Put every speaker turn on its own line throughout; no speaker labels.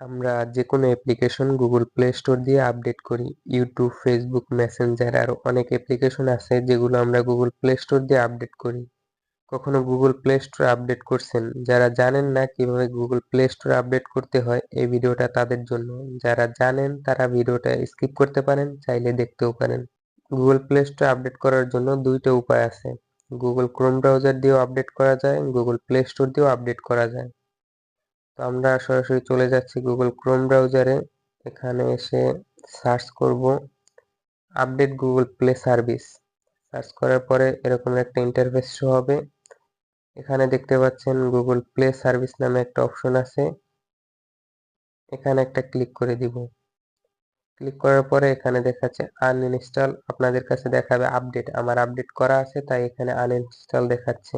আমরা যেকোনো application Google Play store দিয়ে আপডেট করি। ইউটিউব, ফেসবুক, মেসেঞ্জার আরো অনেক অ্যাপ্লিকেশন আছে যেগুলো আমরা গুগল প্লে স্টোর দিয়ে আপডেট করি। কখনো গুগল প্লে স্টোর আপডেট করছেন? যারা জানেন না কিভাবে গুগল প্লে স্টোর আপডেট করতে হয়, এই ভিডিওটা তাদের জন্য। যারা জানেন তারা ভিডিওটা স্কিপ করতে পারেন, চাইলে দেখতেও পারেন। গুগল প্লে স্টোর আপডেট করার জন্য দুইটা উপায় আছে। গুগল ক্রোম ব্রাউজার দিয়েও আপডেট করা যায়, গুগল প্লে স্টোর দিয়েও আপডেট করা যায়। তো আমরা সরাসরি চলে যাচ্ছি গুগল ক্রোম ব্রাউজারে। এখানে এসে সার্চ করব update Google play service. Search করার পরে এরকম একটা ইন্টারফেস শো হবে। এখানে দেখতে পাচ্ছেন গুগল প্লে সার্ভিস নামে একটা অপশন আছে, এখানে একটা ক্লিক করে দিব। ক্লিক করার পরে এখানে দেখাচ্ছে আনইনস্টল, আপনাদের কাছে দেখাবে আপডেট। আমার আপডেট করা আছে তাই এখানে আনইনস্টল দেখাচ্ছে।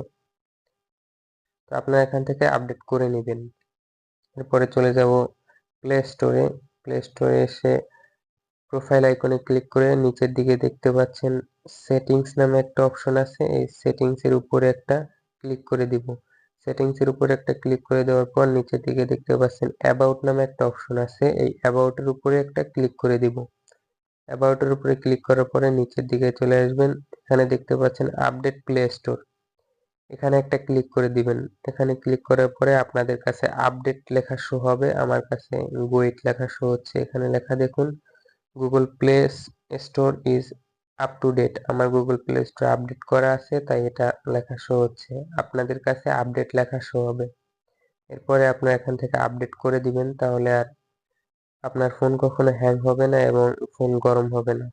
তো আপনারা এখান থেকে আপডেট করে নেবেন। এরপরে চলে যাব প্লে স্টোরে। প্লে স্টোরে এসে প্রোফাইল আইকনে ক্লিক করে নিচের দিকে দেখতে পাচ্ছেন সেটিংস নামে একটা অপশন আছে, এই সেটিংস এর উপরে একটা ক্লিক করে দিব। সেটিংস এর উপরে একটা ক্লিক করে দেওয়ার পর নিচের দিকে দেখতে পাচ্ছেন অ্যাবাউট নামে একটা অপশন আছে, এই অ্যাবাউট এর উপরে একটা ক্লিক করে দিব। অ্যাবাউট এর উপরে ক্লিক করার পরে নিচের দিকে চলে আসবেন, এখানে দেখতে পাচ্ছেন আপডেট প্লে স্টোর, এখানে একটা ক্লিক করে দিবেন। এখানে ক্লিক করার পরে আপনাদের কাছে আপডেট লেখা শো হবে, আমার কাছে গোইট লেখা শো হচ্ছে। এখানে লেখা দেখুন Google Play Store is up to date. আমার গুগল প্লে স্টোর আপডেট করা আছে তাই এটা লেখা শো হচ্ছে। আপনাদের কাছে আপডেট লেখা শো হবে। এরপরে আপনারা এখান থেকে আপডেট করে দিবেন, তাহলে আর আপনার ফোন কখনো হ্যাং হবে না এবং ফোন গরম হবে না।